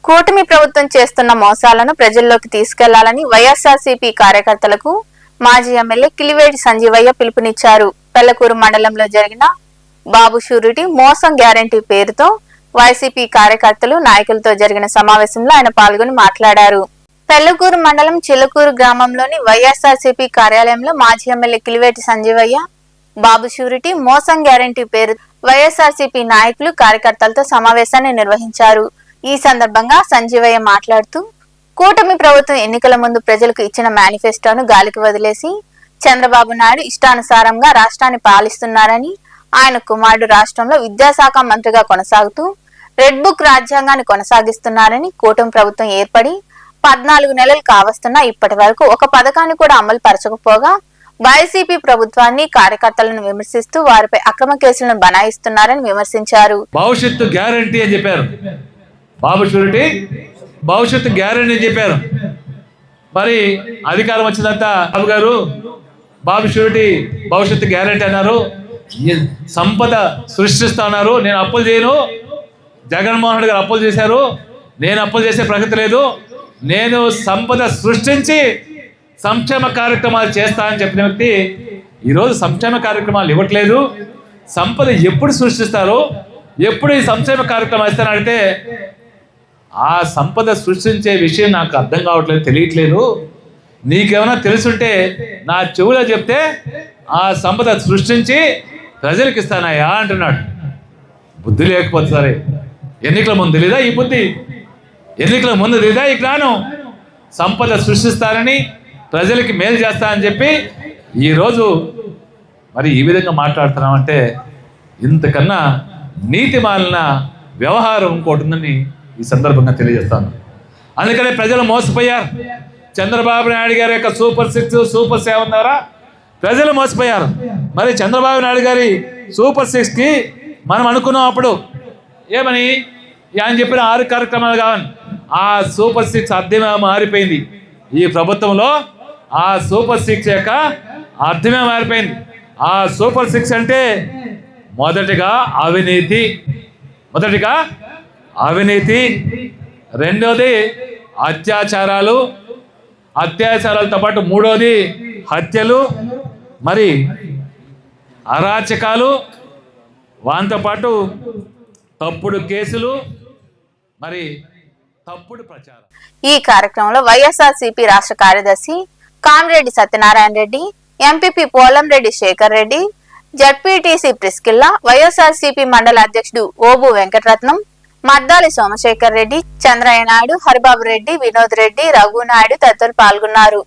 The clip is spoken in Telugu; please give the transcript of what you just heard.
కూటమి ప్రభుత్వం చేస్తున్న మోసాలను ప్రజల్లోకి తీసుకెళ్లాలని వైఎస్ఆర్సీపీ కార్యకర్తలకు మాజీ ఎమ్మెల్యే కిలివేటి సంజీవయ్య పిలుపునిచ్చారు. పెళ్లకూరు మండలంలో జరిగిన బాబు షూరిటీ మోసం గ్యారంటీ పేరుతో వైసీపీ కార్యకర్తలు నాయకులతో జరిగిన సమావేశంలో ఆయన పాల్గొని మాట్లాడారు. పెళ్లకూరు మండలం చిలకూరు గ్రామంలోని వైఎస్ఆర్సీపీ కార్యాలయంలో మాజీ ఎమ్మెల్యే కిలివేటి సంజీవయ్య బాబు షూరిటీ మోసం గ్యారంటీ పేరు వైఎస్ఆర్సీపీ నాయకులు కార్యకర్తలతో సమావేశాన్ని నిర్వహించారు. ఈ సందర్భంగా సంజీవయ్య మాట్లాడుతూ కూటమి ప్రభుత్వం ఎన్నికల ముందు ప్రజలకు ఇచ్చిన మేనిఫెస్టోను గాలికి వదిలేసి చంద్రబాబు నాయుడు ఇష్టానుసారంగా రాష్ట్రాన్ని పాలిస్తున్నారని, ఆయన కుమారుడు రాష్ట్రంలో విద్యాశాఖ మంత్రిగా కొనసాగుతూ రెడ్ బుక్ రాజ్యాంగాన్ని కొనసాగిస్తున్నారని, కూటమి ప్రభుత్వం ఏర్పడి 14 నెలలు కావస్తున్నా ఇప్పటి వరకు ఒక పథకాన్ని కూడా అమలు పరచకపోగా వైసీపీ ప్రభుత్వాన్ని కార్యకర్తలను విమర్శిస్తూ వారిపై అక్రమ కేసులను బనాయిస్తున్నారని విమర్శించారు. భవిష్యత్తు గ్యారంటీ అని చెప్పారు. బాబు షూరిటీ భవిష్యత్తు గ్యారంటీ అని చెప్పారు. మరి అధికారం వచ్చినంత బాబు గారు బాబు షూరిటీ భవిష్యత్తు గ్యారంటీ అన్నారు. సంపద సృష్టిస్తా అన్నారు. నేను అప్పులు చేయను. జగన్మోహన్ రెడ్డి గారు అప్పులు చేశారు. నేను అప్పులు చేసే ప్రగతి లేదు. నేను సంపద సృష్టించి సంక్షేమ కార్యక్రమాలు చేస్తా అని చెప్పిన వ్యక్తి ఈరోజు సంక్షేమ కార్యక్రమాలు ఇవ్వట్లేదు. సంపద ఎప్పుడు సృష్టిస్తారో, ఎప్పుడు ఈ సంక్షేమ కార్యక్రమాలు ఇస్తానంటే ఆ సంపద సృష్టించే విషయం నాకు అర్థం కావట్లేదు, తెలియట్లేదు. నీకేమైనా తెలుసుంటే నా చెవులో చెప్తే ఆ సంపద సృష్టించి ప్రజలకు ఇస్తానయ్యా అంటున్నాడు. బుద్ధి లేకపోతే సరే, ఎన్నికల ముందు తెలీదా ఈ బుద్ధి? ఎన్నికల ముందు తెలీదా ఈ జ్ఞానం? సంపద సృష్టిస్తారని, ప్రజలకి మేలు చేస్తానని చెప్పి ఈరోజు మరి ఈ విధంగా మాట్లాడుతున్నామంటే ఇంతకన్నా నీతి మాలిన వ్యవహారం ఇంకోటి ఉందని ఈ సందర్భంగా తెలియజేస్తాను. అందుకనే ప్రజలు మోసపోయారు. చంద్రబాబు నాయుడు గారి యొక్క సూపర్ 6, సూపర్ 7 ద్వారా ప్రజలు మోసపోయారు. మరి చంద్రబాబు నాయుడు గారి సూపర్ 6కి మనం అనుకున్నాం అప్పుడు ఏమని, ఆయన చెప్పిన 6 కార్యక్రమాలు కావాలి. ఆ సూపర్ 6 అర్థమే మారిపోయింది. ఈ ప్రభుత్వంలో ఆ సూపర్ 6 యొక్క అర్థమే మారిపోయింది. ఆ సూపర్ 6 అంటే మొదటిగా అవినీతి, రెండోది అత్యాచారాలతో పాటు మూడోది హత్యలు, మరి అరాచకాలు, వాటితో పాటు తప్పుడు కేసులు, మరి తప్పుడు ప్రచారం. ఈ కార్యక్రమంలో వైఎస్ఆర్సీపీ రాష్ట్ర కార్యదర్శి Kamireddy Satyanarayana Reddy, MPP Polamreddy Shekar Reddy, ZPTC Priscilla, YSRCP మండల అధ్యక్షుడు ఓబు వెంకటరత్నం, మద్దాలి సోమశేఖర్ రెడ్డి, చంద్రయ్య నాయుడు, హరిబాబు రెడ్డి, వినోద్ రెడ్డి, రఘునాయుడు తదితరులు పాల్గొన్నారు.